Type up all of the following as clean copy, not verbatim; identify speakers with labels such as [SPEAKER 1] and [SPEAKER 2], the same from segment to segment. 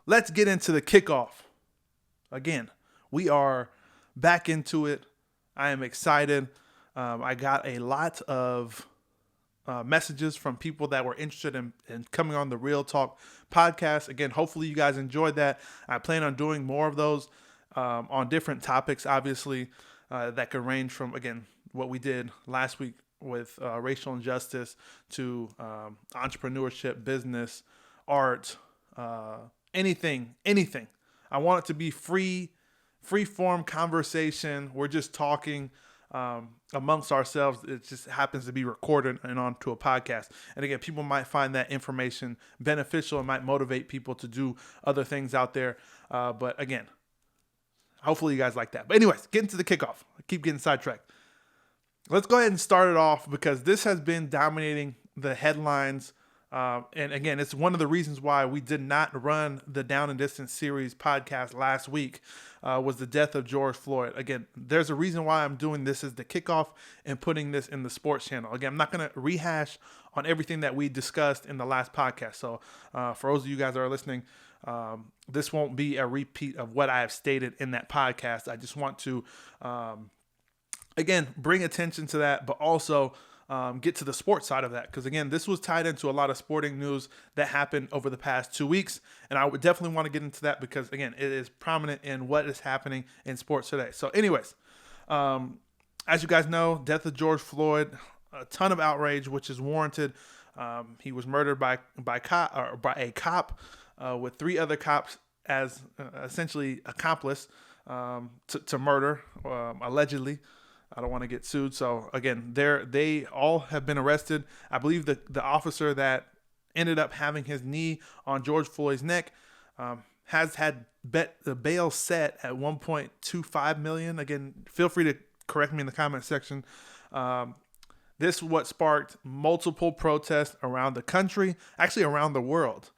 [SPEAKER 1] let's get into the kickoff. Again, we are back into it. I am excited. I got a lot of messages from people that were interested in coming on the Real Talk podcast. Again, hopefully you guys enjoyed that. I plan on doing more of those on different topics, obviously, that could range from, again, what we did last week with racial injustice to entrepreneurship, business, art, anything. I want it to be free form conversation. We're just talking amongst ourselves. It just happens to be recorded and onto a podcast. And again, people might find that information beneficial and might motivate people to do other things out there. But again, hopefully you guys like that. But anyways, getting to the kickoff. I keep getting sidetracked. Let's go ahead and start it off because this has been dominating the headlines. And again, it's one of the reasons why we did not run the Down and Distance series podcast last week was the death of George Floyd. Again, there's a reason why I'm doing this as the kickoff and putting this in the sports channel. Again, I'm not going to rehash on everything that we discussed in the last podcast. So for those of you guys that are listening, this won't be a repeat of what I have stated in that podcast. I just want to, again, bring attention to that, but also get to the sports side of that. Because again, this was tied into a lot of sporting news that happened over the past 2 weeks. And I would definitely want to get into that because again, it is prominent in what is happening in sports today. So anyways, as you guys know, death of George Floyd, a ton of outrage, which is warranted. He was murdered by a cop with 3 other cops as essentially accomplice to murder, allegedly. I don't want to get sued. So again, they all have been arrested. I believe the officer that ended up having his knee on George Floyd's neck has had the bail set at $1.25 million. Again, feel free to correct me in the comment section. This is what sparked multiple protests around the country, actually around the world.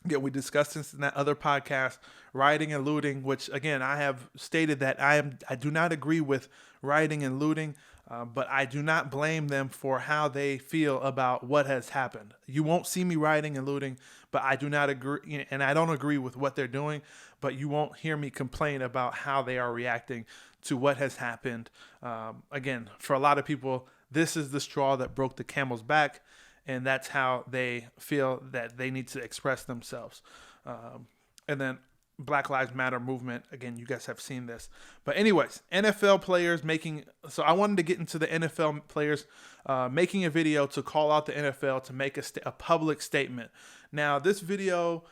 [SPEAKER 1] Yeah, we discussed this in that other podcast, rioting and looting, which again, I have stated that I do not agree with rioting and looting, but I do not blame them for how they feel about what has happened. You won't see me rioting and looting, but I do not agree, and I don't agree with what they're doing, but you won't hear me complain about how they are reacting to what has happened. Again, for a lot of people, this is the straw that broke the camel's back. And that's how they feel that they need to express themselves. And then Black Lives Matter movement. Again, you guys have seen this. But anyways, NFL players making... So I wanted to get into the NFL players making a video to call out the NFL to make a public statement. Now, this video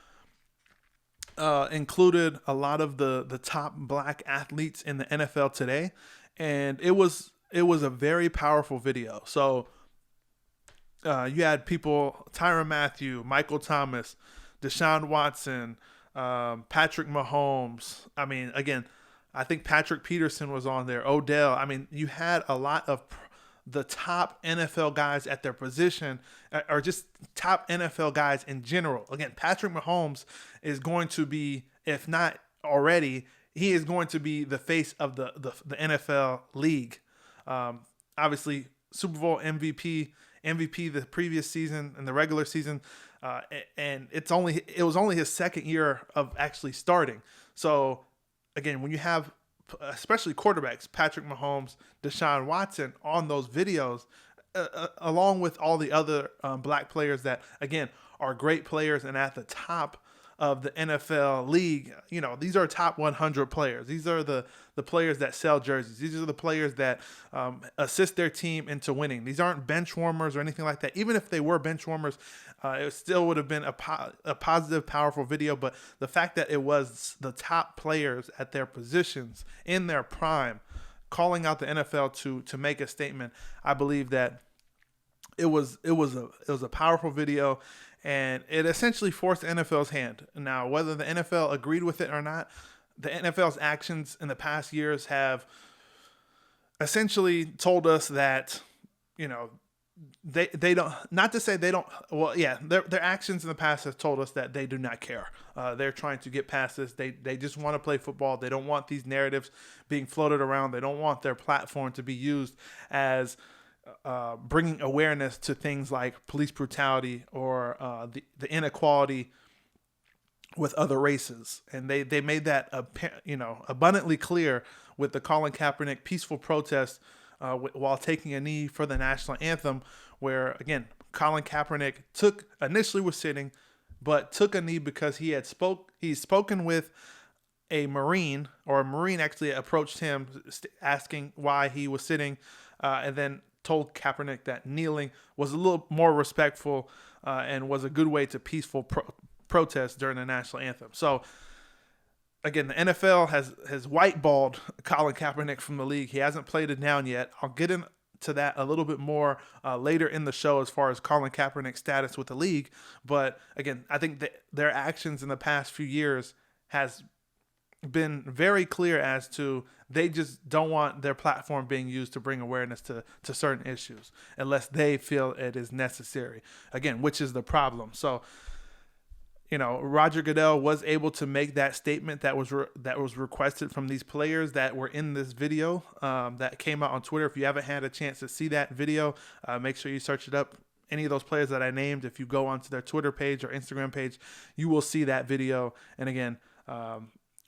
[SPEAKER 1] included a lot of the top black athletes in the NFL today. And it was a very powerful video. So... you had people, Tyrann Mathieu, Michael Thomas, Deshaun Watson, Patrick Mahomes. I mean, again, I think Patrick Peterson was on there, Odell. I mean, you had a lot of the top NFL guys at their position, or just top NFL guys in general. Again, Patrick Mahomes is going to be, if not already, he is going to be the face of the NFL league. Obviously, Super Bowl MVP the previous season and the regular season, and it was only his second year of actually starting. So again, when you have especially quarterbacks, Patrick Mahomes, Deshaun Watson on those videos, along with all the other black players that again are great players and at the top of the NFL league, you know, these are top 100 players. These are the players that sell jerseys. These are the players that assist their team into winning. These aren't bench warmers or anything like that. Even if they were bench warmers, it still would have been a positive, powerful video. But the fact that it was the top players at their positions in their prime calling out the NFL to make a statement, I believe that it was a powerful video. And it essentially forced the NFL's hand. Now, whether the NFL agreed with it or not, the NFL's actions in the past years have essentially told us that, you know, they don't, not to say they don't, well, yeah, their actions in the past have told us that they do not care. They're trying to get past this. They just want to play football. They don't want these narratives being floated around. They don't want their platform to be used as bringing awareness to things like police brutality or the inequality with other races, and they made that abundantly clear with the Colin Kaepernick peaceful protest while taking a knee for the national anthem, where again Colin Kaepernick initially was sitting, but took a knee because he's spoken with a Marine, or a Marine actually approached him asking why he was sitting, and then told Kaepernick that kneeling was a little more respectful and was a good way to peaceful protest during the national anthem. So again, the NFL has whiteballed Colin Kaepernick from the league. He hasn't played it down yet. I'll get into that a little bit more later in the show as far as Colin Kaepernick's status with the league. But again, I think that their actions in the past few years has been very clear as to they just don't want their platform being used to bring awareness to certain issues unless they feel it is necessary. Again, which is the problem. So, Roger Goodell was able to make that statement that was requested from these players that were in this video that came out on Twitter. If you haven't had a chance to see that video, make sure you search it up. Any of those players that I named, if you go onto their Twitter page or Instagram page, you will see that video. And again,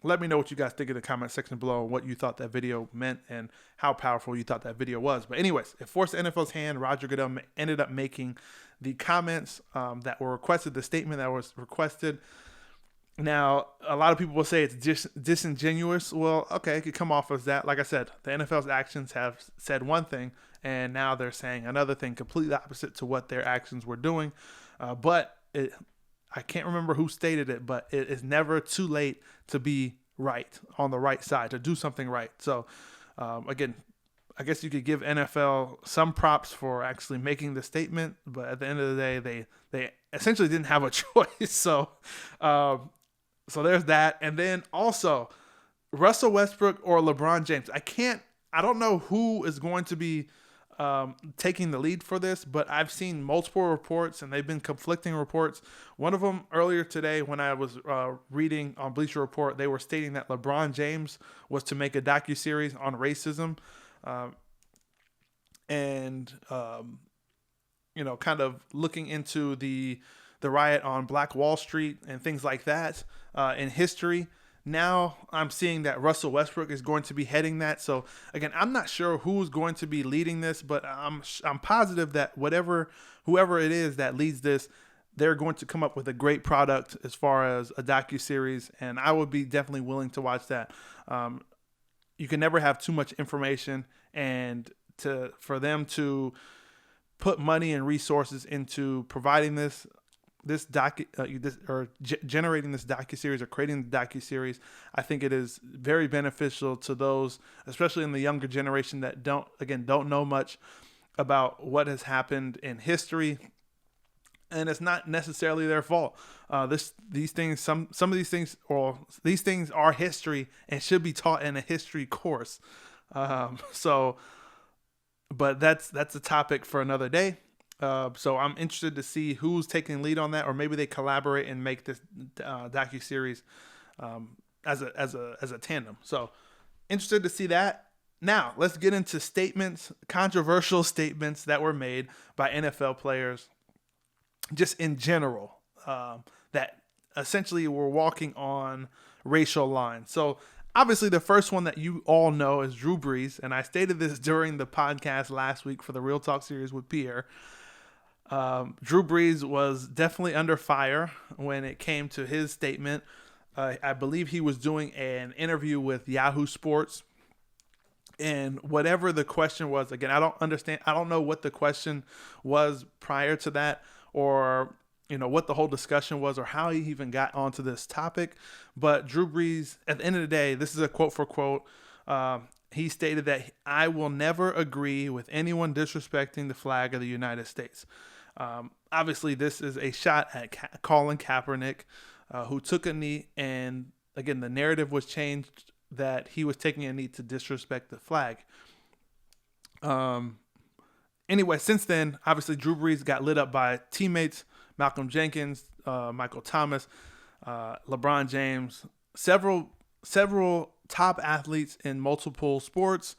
[SPEAKER 1] let me know what you guys think in the comment section below, what you thought that video meant and how powerful you thought that video was. But anyways, it forced the NFL's hand. Roger Goodell ended up making the comments that were requested, the statement that was requested. Now, a lot of people will say it's disingenuous. Well, okay, it could come off as that. Like I said, the NFL's actions have said one thing, and now they're saying another thing completely opposite to what their actions were doing. I can't remember who stated it, but it is never too late to be right, on the right side, to do something right. So, again, I guess you could give NFL some props for actually making the statement, but at the end of the day, they essentially didn't have a choice. So there's that. And then also, Russell Westbrook or LeBron James. I don't know who is going to be taking the lead for this, but I've seen multiple reports and they've been conflicting reports. One of them earlier today when I was reading on Bleacher Report, they were stating that LeBron James was to make a docuseries on racism kind of looking into the riot on Black Wall Street and things like that in history. Now I'm seeing that Russell Westbrook is going to be heading that. So again, I'm not sure who's going to be leading this, but I'm positive that whoever it is that leads this, they're going to come up with a great product as far as a docuseries, and I would be definitely willing to watch that. You can never have too much information, and for them to put money and resources into providing generating this docuseries or creating the docuseries, I think it is very beneficial to those, especially in the younger generation, that don't know much about what has happened in history. And it's not necessarily their fault. These things are history and should be taught in a history course. But that's a topic for another day. So I'm interested to see who's taking lead on that, or maybe they collaborate and make this docuseries as a tandem. So interested to see that. Now let's get into controversial statements that were made by NFL players, just in general, that essentially were walking on racial lines. So obviously the first one that you all know is Drew Brees, and I stated this during the podcast last week for the Real Talk series with Pierre. Drew Brees was definitely under fire when it came to his statement. I believe he was doing an interview with Yahoo Sports, and whatever the question was, again, I don't know what the question was prior to that, or what the whole discussion was, or how he even got onto this topic. But Drew Brees, at the end of the day, this is a quote for quote. He stated that I will never agree with anyone disrespecting the flag of the United States. Obviously, this is a shot at Colin Kaepernick, who took a knee, and again, the narrative was changed that he was taking a knee to disrespect the flag. Anyway, since then, obviously, Drew Brees got lit up by teammates, Malcolm Jenkins, Michael Thomas, LeBron James, several top athletes in multiple sports,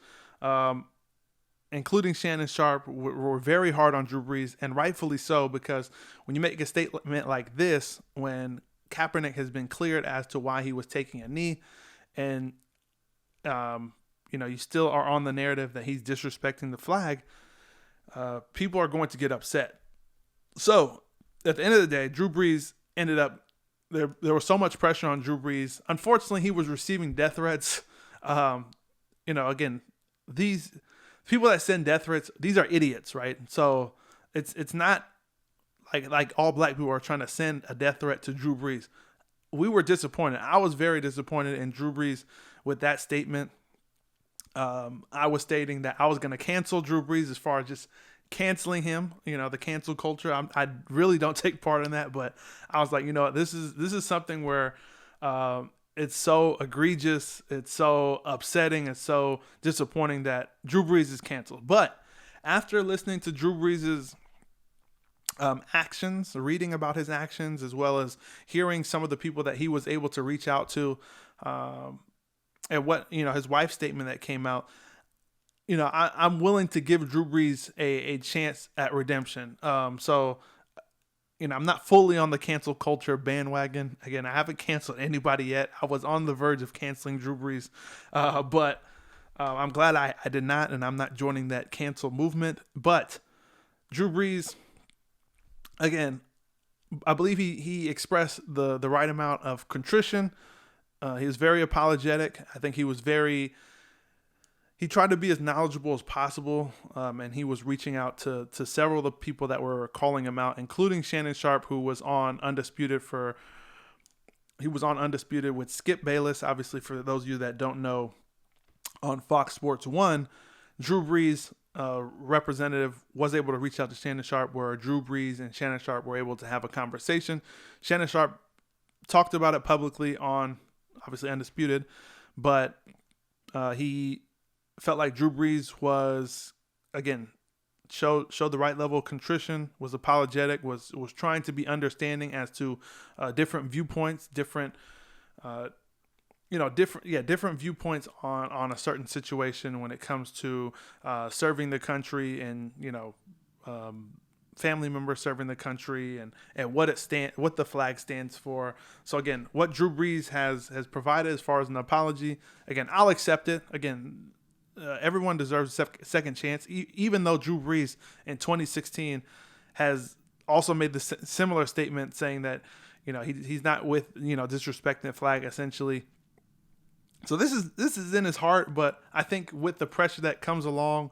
[SPEAKER 1] including Shannon Sharp, were very hard on Drew Brees, and rightfully so, because when you make a statement like this, when Kaepernick has been cleared as to why he was taking a knee, and you still are on the narrative that he's disrespecting the flag, people are going to get upset. So at the end of the day, Drew Brees ended up there was so much pressure on Drew Brees. Unfortunately, he was receiving death threats. Again, these people that send death threats, these are idiots, right? So it's not like all black people are trying to send a death threat to Drew Brees. We were disappointed. I was very disappointed in Drew Brees with that statement. I was stating that I was going to cancel Drew Brees as far as just canceling him, the cancel culture. I really don't take part in that, but I was like, this is something where it's so egregious, it's so upsetting, it's so disappointing that Drew Brees is canceled. But after listening to Drew Brees's actions, reading about his actions, as well as hearing some of the people that he was able to reach out to, and what his wife's statement that came out, I'm willing to give Drew Brees a chance at redemption. So I'm not fully on the cancel culture bandwagon. Again, I haven't canceled anybody yet. I was on the verge of canceling Drew Brees, but I'm glad I did not, and I'm not joining that cancel movement. But Drew Brees, again, I believe he expressed the right amount of contrition. He was very apologetic. I think he tried to be as knowledgeable as possible, and he was reaching out to several of the people that were calling him out, including Shannon Sharpe, who was on Undisputed with Skip Bayless. Obviously, for those of you that don't know, on Fox Sports 1, Drew Brees' representative was able to reach out to Shannon Sharpe, where Drew Brees and Shannon Sharpe were able to have a conversation. Shannon Sharpe talked about it publicly on, obviously, Undisputed, but he felt like Drew Brees was, again, showed the right level of contrition, was apologetic, was trying to be understanding as to different viewpoints, different viewpoints on a certain situation when it comes to serving the country and family members serving the country and what the flag stands for. So again, what Drew Brees has provided as far as an apology, again, I'll accept it. Again, everyone deserves a second chance, even though Drew Brees in 2016 has also made the similar statement saying that he's not with disrespecting the flag essentially. So this is in his heart, but I think with the pressure that comes along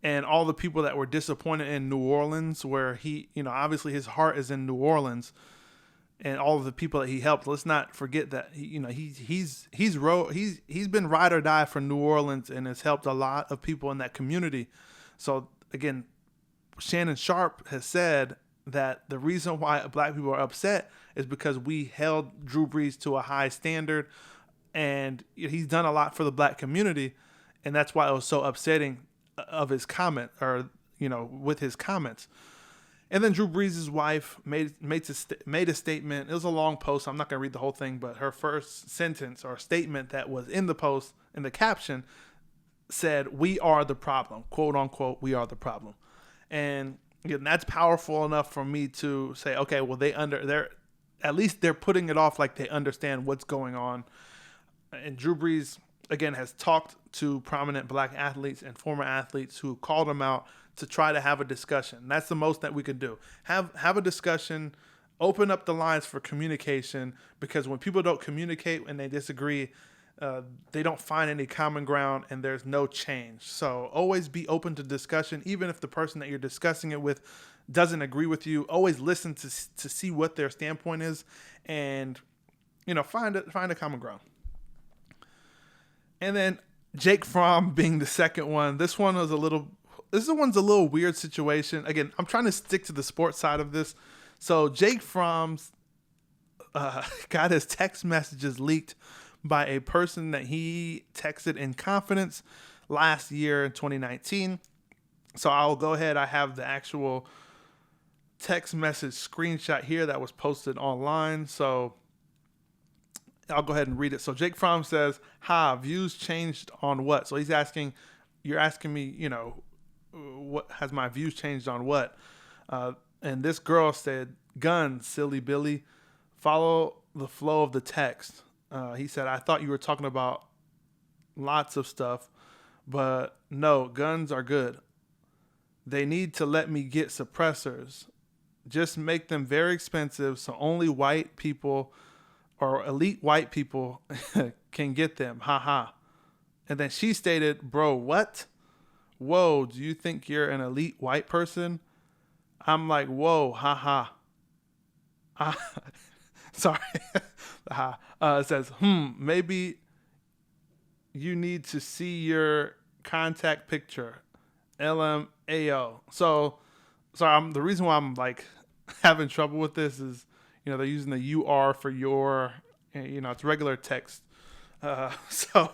[SPEAKER 1] and all the people that were disappointed in New Orleans, where he obviously his heart is in New Orleans, and all of the people that he helped. Let's not forget that he's been ride or die for New Orleans and has helped a lot of people in that community. So again, Shannon Sharpe has said that the reason why black people are upset is because we held Drew Brees to a high standard, and he's done a lot for the black community, and that's why it was so upsetting of his comment, or with his comments. And then Drew Brees' wife made a statement. It was a long post. I'm not going to read the whole thing, but her first sentence or statement that was in the post, in the caption, said, "We are the problem," quote unquote, "We are the problem." And again, that's powerful enough for me to say, okay, well, at least they're putting it off like they understand what's going on. And Drew Brees, again, has talked to prominent black athletes and former athletes who called him out to try to have a discussion. That's the most that we could do. Have a discussion, open up the lines for communication, because when people don't communicate and they disagree, they don't find any common ground and there's no change. So always be open to discussion, even if the person that you're discussing it with doesn't agree with you. Always listen to see what their standpoint is, and find a common ground. And then Jake Fromm being the second one. This one's a little weird situation. Again, I'm trying to stick to the sports side of this. So Jake Fromm's got his text messages leaked by a person that he texted in confidence last year in 2019. So I'll go ahead. I have the actual text message screenshot here that was posted online. So I'll go ahead and read it. So Jake Fromm says, "Ha, views changed on what?" So you're asking me, what has my views changed on what? And this girl said, "Guns, silly Billy. Follow the flow of the text. He said, I thought you were talking about lots of stuff, but no, guns are good. They need to let me get suppressors. Just make them very expensive so only white people or elite white people can get them. Ha ha. And then she stated, bro, what? Whoa, do you think you're an elite white person? I'm like, whoa, ha ha. Sorry. It says, maybe you need to see your contact picture. LMAO. So, sorry, the reason why I'm like having trouble with this is, they're using the UR for your, it's regular text. So,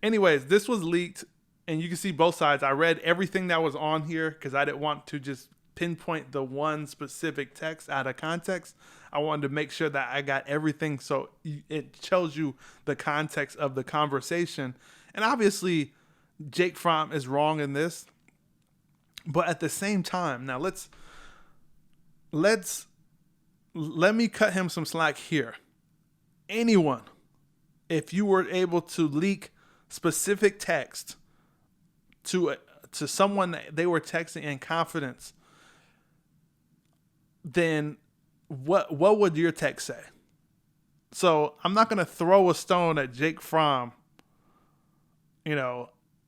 [SPEAKER 1] anyways, this was leaked, and you can see both sides. I read everything that was on here because I didn't want to just pinpoint the one specific text out of context. I wanted to make sure that I got everything so it shows you the context of the conversation. And obviously, Jake Fromm is wrong in this, but at the same time, now let me cut him some slack here. Anyone, if you were able to leak specific text to someone that they were texting in confidence, then what would your text say? So I'm not going to throw a stone at Jake Fromm,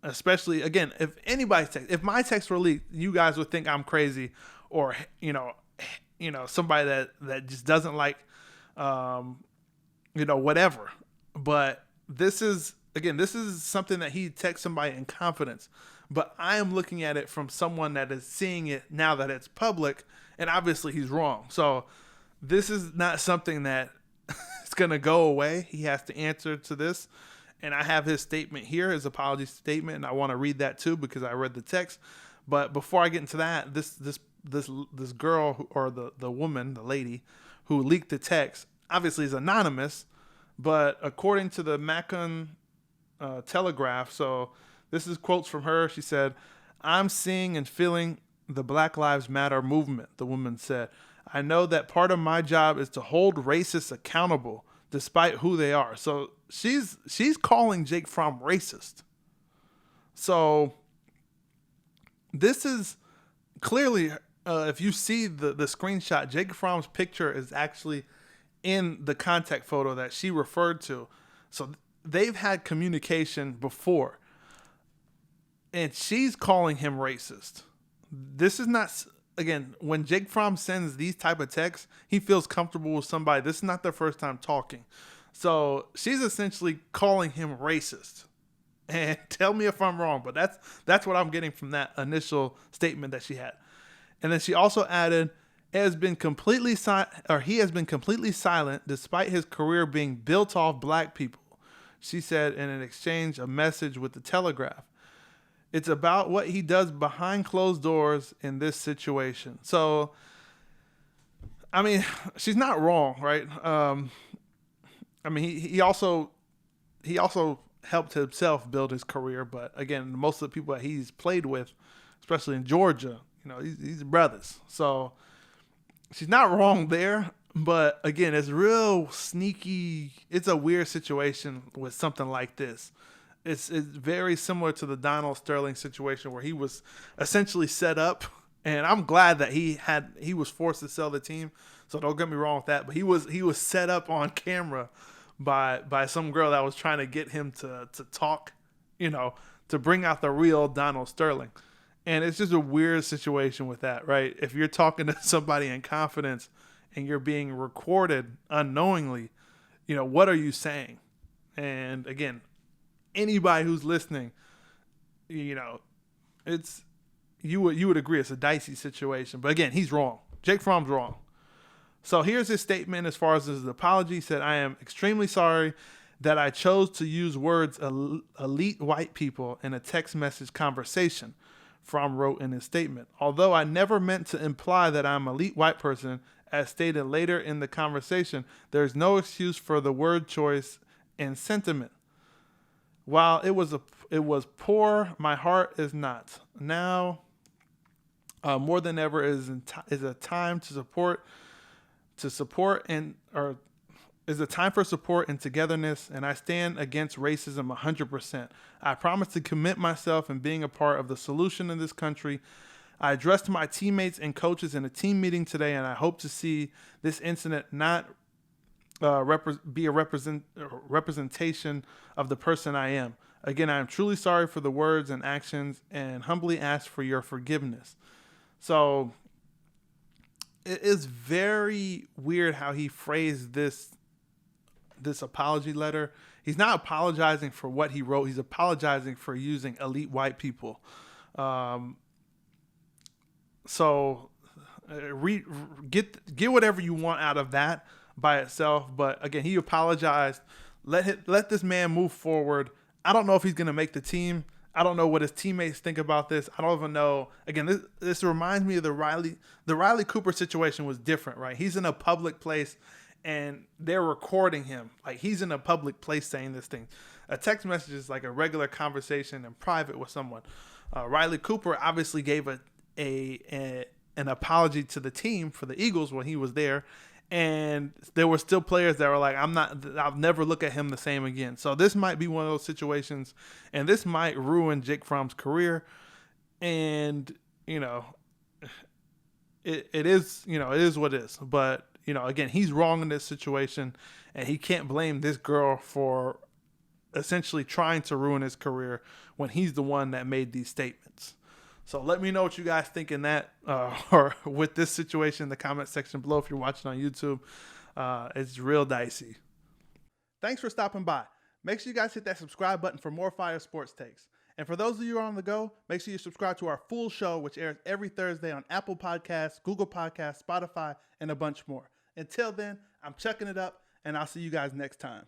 [SPEAKER 1] especially, again, if anybody's text, if my text were leaked, you guys would think I'm crazy, or, somebody that just doesn't like, whatever. But this is something that he texts somebody in confidence. But I am looking at it from someone that is seeing it now that it's public, and obviously he's wrong. So this is not something that is going to go away. He has to answer to this. And I have his statement here, his apology statement, and I want to read that too because I read the text. But before I get into that, this girl, or the woman, the lady who leaked the text, obviously is anonymous, but according to the Macon Telegraph, so this is quotes from her. She said, "I'm seeing and feeling the Black Lives Matter movement," the woman said. "I know that part of my job is to hold racists accountable despite who they are." So she's calling Jake Fromm racist. So this is clearly, if you see the screenshot, Jake Fromm's picture is actually in the contact photo that she referred to. So they've had communication before. And she's calling him racist. This is not, again, when Jake Fromm sends these type of texts, he feels comfortable with somebody. This is not their first time talking. So she's essentially calling him racist. And tell me if I'm wrong, but that's what I'm getting from that initial statement that she had. And then she also added, he has been completely silent despite his career being built off black people. She said in an exchange, a message with the Telegraph. It's about what he does behind closed doors in this situation. So, I mean, she's not wrong, right? He also helped himself build his career, but again, most of the people that he's played with, especially in Georgia, these brothers. So she's not wrong there, but again, it's real sneaky. It's a weird situation with something like this. It's very similar to the Donald Sterling situation where he was essentially set up, and I'm glad that he was forced to sell the team. So don't get me wrong with that, but he was set up on camera by some girl that was trying to get him to talk, to bring out the real Donald Sterling. And it's just a weird situation with that, right? If you're talking to somebody in confidence and you're being recorded unknowingly, what are you saying? And again, anybody who's listening, it's you would agree it's a dicey situation. But again, he's wrong. Jake Fromm's wrong. So here's his statement as far as his apology. He said, "I am extremely sorry that I chose to use words elite white people in a text message conversation," Fromm wrote in his statement. "Although I never meant to imply that I'm an elite white person, as stated later in the conversation, there's no excuse for the word choice and sentiment. While it was poor, my heart is not. Now, more than ever is a time to support to support and or is a time for support and togetherness, and I stand against racism 100%. I promise to commit myself in being a part of the solution in this country. I addressed my teammates and coaches in a team meeting today, and I hope to see this incident not be a representation of the person I am. Again, I am truly sorry for the words and actions and humbly ask for your forgiveness. So it is very weird how he phrased this apology letter. He's not apologizing for what he wrote. He's apologizing for using elite white people. So get whatever you want out of that by itself. But again, he apologized. Let this man move forward. I don't know if he's going to make the team. I don't know what his teammates think about this. I don't even know. Again, this reminds me of the Riley Cooper situation was different, right? He's in a public place and they're recording him. Like, he's in a public place saying this thing. A text message is like a regular conversation in private with someone. Riley Cooper obviously gave an apology to the team for the Eagles when he was there. And there were still players that were like, I'll never look at him the same again. So this might be one of those situations, and this might ruin Jake Fromm's career. And, it is what it is. But, again, he's wrong in this situation, and he can't blame this girl for essentially trying to ruin his career when he's the one that made these statements. So let me know what you guys think in that or with this situation in the comment section below if you're watching on YouTube. It's real dicey. Thanks for stopping by. Make sure you guys hit that subscribe button for more fire sports takes. And for those of you who are on the go, make sure you subscribe to our full show, which airs every Thursday on Apple Podcasts, Google Podcasts, Spotify, and a bunch more. Until then, I'm chucking it up, and I'll see you guys next time.